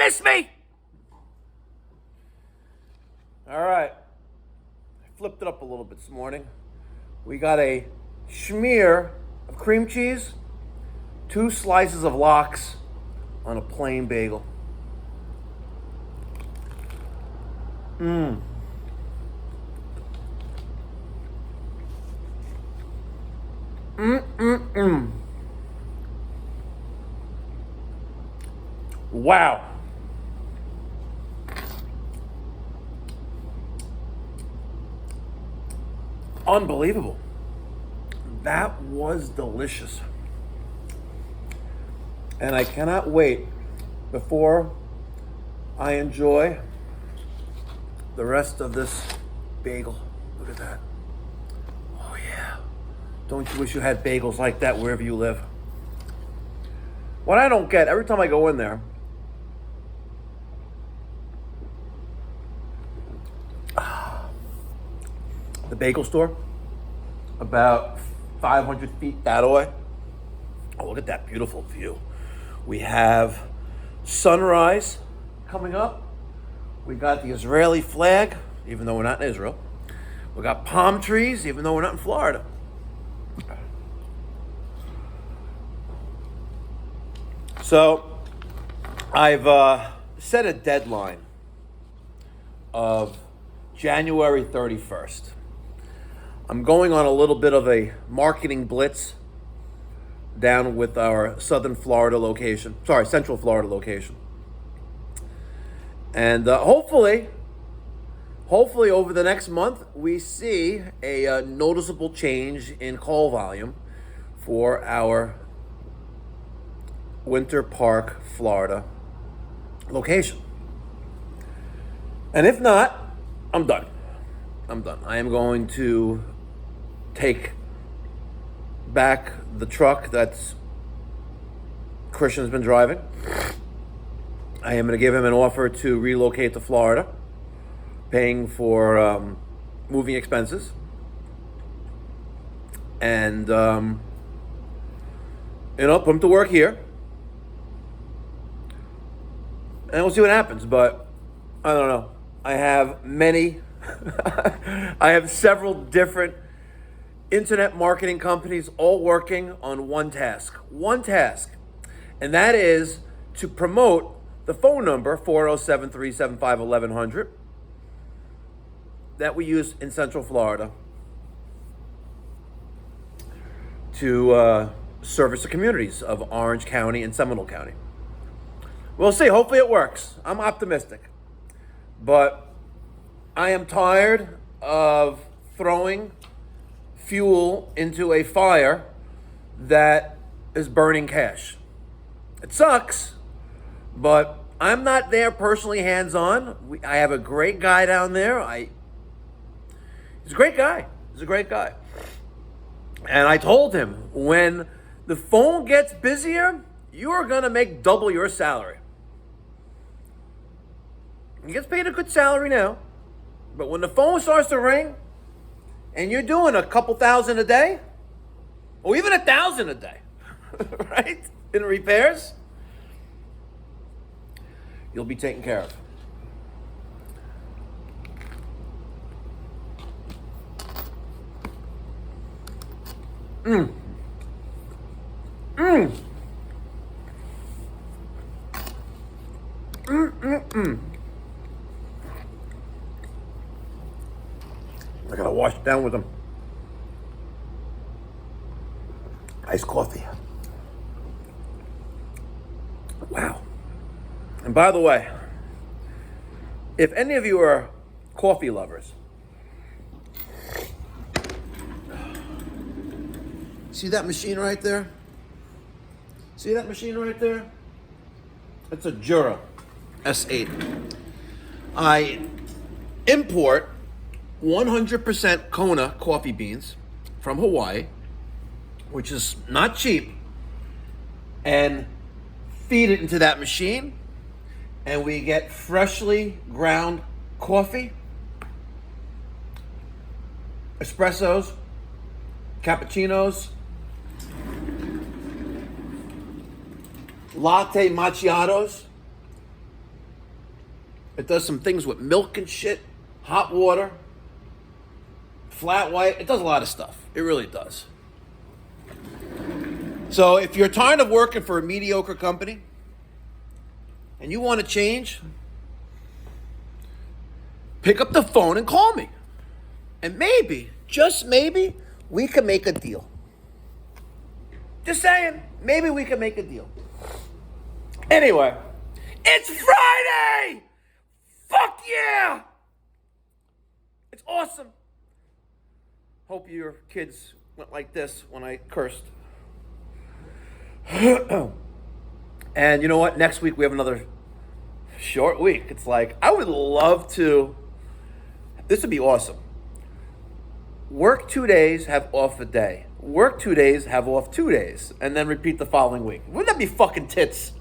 miss me? All right. I flipped it up a little bit this morning. We got a schmear of cream cheese, 2 slices of lox on a plain bagel. Wow. Unbelievable. That was delicious. And I cannot wait before I enjoy the rest of this bagel. Look at that. Oh yeah. Don't you wish you had bagels like that wherever you live? What I don't get, every time I go in there, the bagel store, about 500 feet that way. Oh, look at that beautiful view. We have sunrise coming up. We got the Israeli flag, even though we're not in Israel. We got palm trees, even though we're not in Florida. So I've set a deadline of January 31st. I'm going on a little bit of a marketing blitz down with our Central Florida location. And hopefully over the next month, we see a noticeable change in call volume for our Winter Park, Florida location. And if not, I'm done. I am going to take back the truck that's Christian's been driving. I am going to give him an offer to relocate to Florida, paying for moving expenses. And, put him to work here. And we'll see what happens. But I don't know. I have several different internet marketing companies all working on one task, and that is to promote the phone number 407-375-1100 that we use in Central Florida to service the communities of Orange County and Seminole County. We'll see. Hopefully it works. I'm optimistic, but I am tired of throwing fuel into a fire that is burning cash. It sucks, but I'm not there personally hands-on. I have a great guy down there. He's a great guy. And I told him, when the phone gets busier, you are going to make double your salary. He gets paid a good salary now, but when the phone starts to ring, and you're doing a couple thousand a day, or even 1,000 a day, right? In repairs, you'll be taken care of. I gotta wash it down with them. Iced coffee. Wow. And by the way, if any of you are coffee lovers, see that machine right there? It's a Jura S8. I import 100% Kona coffee beans from Hawaii, which is not cheap, and feed it into that machine, and we get freshly ground coffee, espressos, cappuccinos, latte macchiatos, It does some things with milk and shit, hot water, flat white. It does a lot of stuff. It really does. So if you're tired of working for a mediocre company and you want to change, pick up the phone and call me. And maybe, just maybe, we can make a deal. Just saying, maybe we can make a deal. Anyway, it's Friday! Fuck yeah! It's awesome. Hope your kids went like this when I cursed. And you know what? Next week we have another short week. It's like, I would love to, this would be awesome. Work 2 days, have off a day. Work 2 days, have off 2 days. And then repeat the following week. Wouldn't that be fucking tits?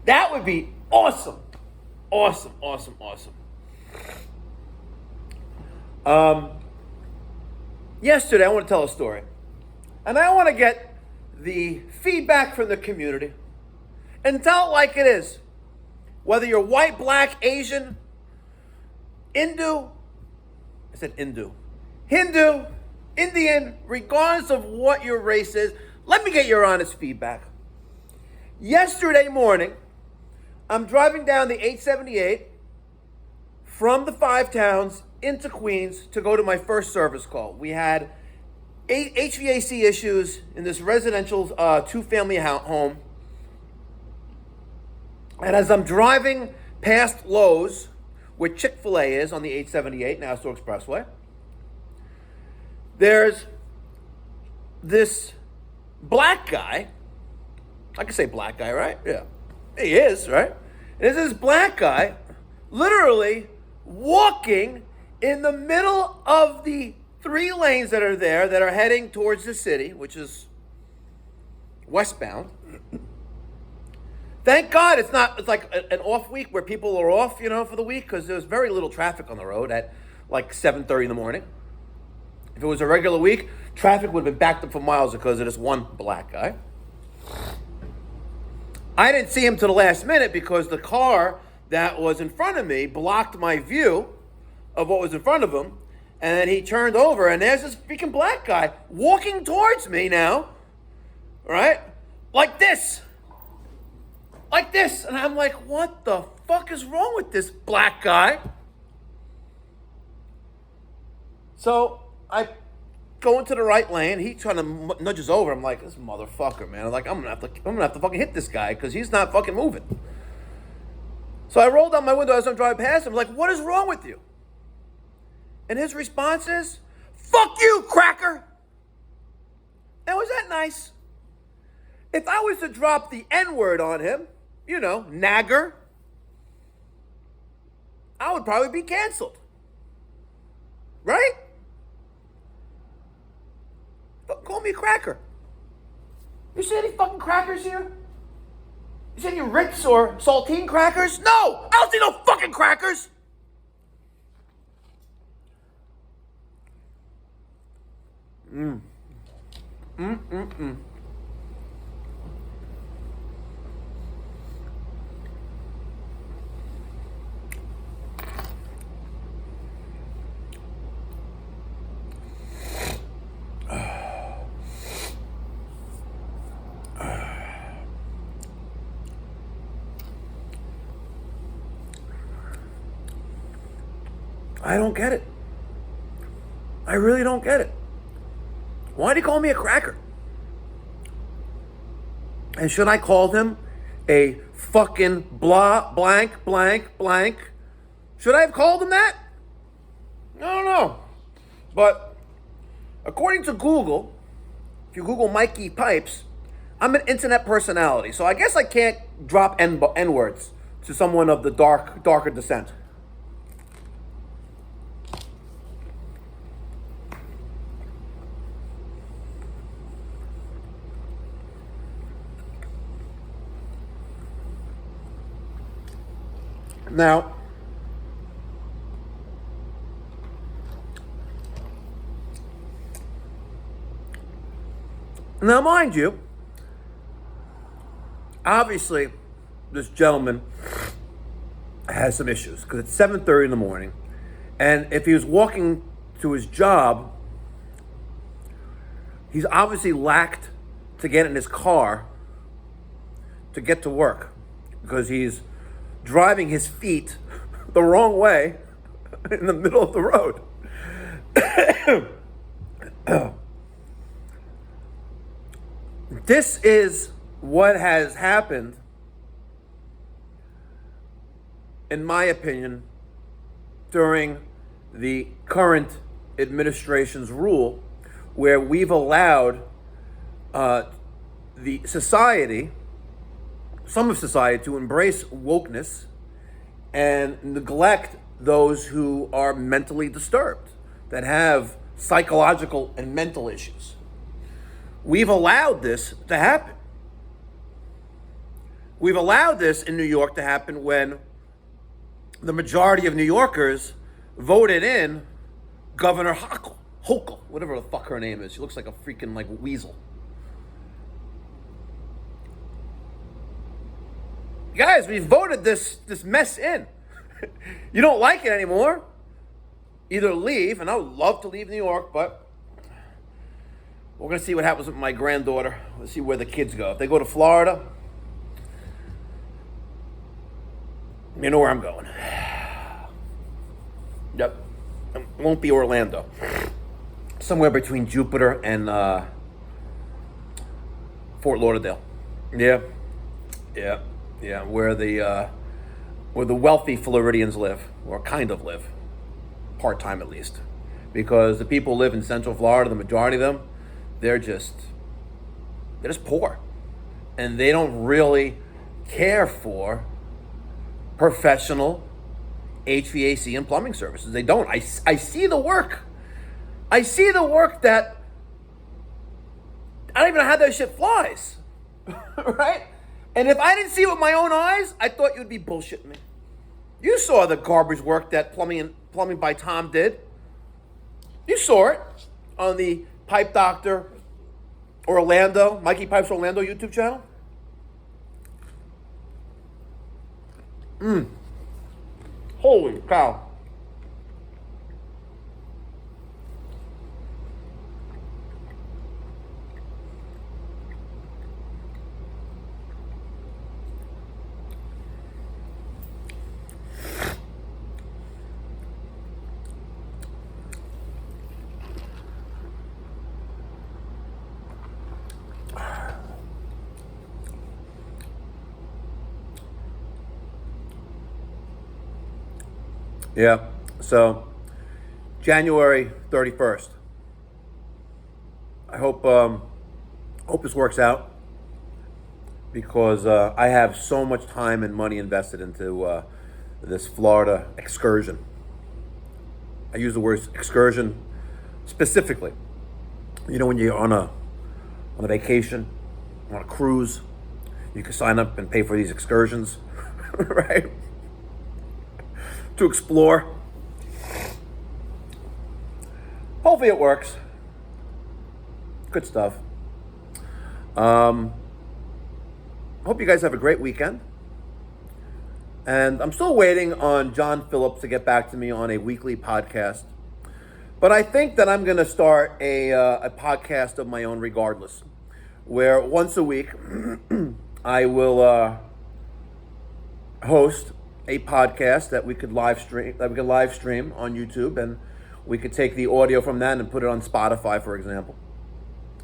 That would be awesome. Awesome, awesome, awesome. Yesterday, I want to tell a story. And I want to get the feedback from the community and tell it like it is. Whether you're white, black, Asian, Hindu, Indian, regardless of what your race is, let me get your honest feedback. Yesterday morning, I'm driving down the 878 from the 5 towns into Queens to go to my first service call. We had HVAC issues in this residential 2-family home. And as I'm driving past Lowe's, where Chick-fil-A is on the 878 Nassau Expressway, there's this black guy. I can say black guy, right? Yeah. He is, right? And there's this black guy literally walking in the middle of the 3 lanes that are there that are heading towards the city, which is westbound. Thank God it's like an off week where people are off, for the week, because there's very little traffic on the road at like 7:30 in the morning. If it was a regular week, traffic would have been backed up for miles because of this one black guy. I didn't see him to the last minute because the car that was in front of me blocked my view of what was in front of him. And then he turned over, and there's this freaking black guy walking towards me now, right? Like this. Like this. And I'm like, what the fuck is wrong with this black guy? So I go into the right lane. He trying to nudges over. I'm like, this motherfucker, man. I'm like, I'm gonna have to fucking hit this guy because he's not fucking moving. So I rolled down my window as I'm driving past him. I'm like, what is wrong with you? And his response is, fuck you, cracker. Now, was that nice? If I was to drop the N-word on him, nagger, I would probably be canceled. Right? But call me a cracker. You see any fucking crackers here? You see any Ritz or saltine crackers? No! I don't see no fucking crackers! I don't get it. I really don't get it. Why did he call me a cracker? And should I call him a fucking blah, blank, blank, blank? Should I have called him that? I don't know. But according to Google, if you Google Mikey Pipes, I'm an internet personality. So I guess I can't drop N-words to someone of the darker descent. Now, mind you, obviously, this gentleman has some issues because it's 7:30 in the morning, and if he was walking to his job, he's obviously lacked to get in his car to get to work because he's driving his feet the wrong way in the middle of the road. This is what has happened, in my opinion, during the current administration's rule, where we've allowed the society, some of society, to embrace wokeness and neglect those who are mentally disturbed, that have psychological and mental issues. We've allowed this to happen. We've allowed this in New York to happen when the majority of New Yorkers voted in Governor Hochul, whatever the fuck her name is. She looks like a freaking weasel. Guys, we voted this mess in. You don't like it anymore, either leave, and I would love to leave New York, but we're going to see what happens with my granddaughter. Let's see where the kids go. If they go to Florida, you know where I'm going. Yep. It won't be Orlando. Somewhere between Jupiter and Fort Lauderdale. Yeah. Where the wealthy Floridians live, or kind of live, part-time at least. Because the people who live in Central Florida, the majority of them, they're just poor. And they don't really care for professional HVAC and plumbing services. They don't. I see the work. I see the work that I don't even know how that shit flies. Right? And if I didn't see it with my own eyes, I thought you'd be bullshitting me. You saw the garbage work that Plumbing by Tom did. You saw it on the Pipe Doctor Orlando, Mikey Pipes Orlando YouTube channel. Holy cow. Yeah, so January 31st. I hope this works out because I have so much time and money invested into this Florida excursion. I use the word excursion specifically. You know, when you're on a vacation, on a cruise, you can sign up and pay for these excursions, right? To explore. Hopefully it works. Good stuff. Hope you guys have a great weekend. And I'm still waiting on John Phillips to get back to me on a weekly podcast. But I think that I'm going to start a podcast of my own regardless, where once a week I will host a podcast that we could live stream on YouTube, and we could take the audio from that and put it on Spotify, for example,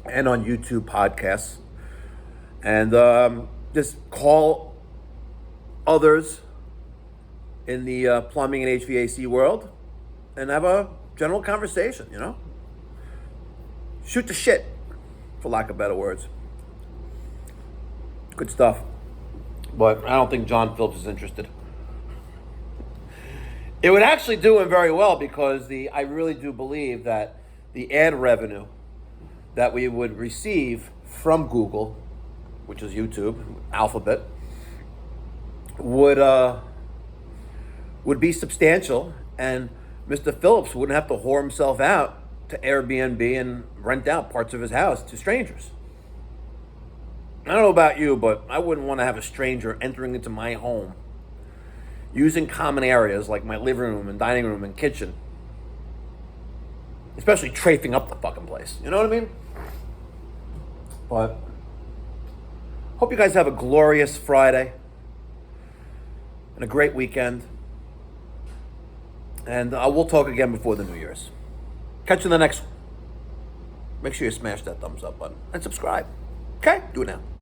and on YouTube podcasts, and just call others in the plumbing and HVAC world and have a general conversation, you know? Shoot the shit, for lack of better words. Good stuff. But I don't think John Phillips is interested. It would actually do him very well because I really do believe that the ad revenue that we would receive from Google, which is YouTube, Alphabet, would be substantial, and Mr. Phillips wouldn't have to whore himself out to Airbnb and rent out parts of his house to strangers. I don't know about you, but I wouldn't want to have a stranger entering into my home, using common areas like my living room and dining room and kitchen. Especially trafing up the fucking place. You know what I mean? But hope you guys have a glorious Friday and a great weekend. And we'll talk again before the New Year's. Catch you in the next one. Make sure you smash that thumbs up button and subscribe. Okay? Do it now.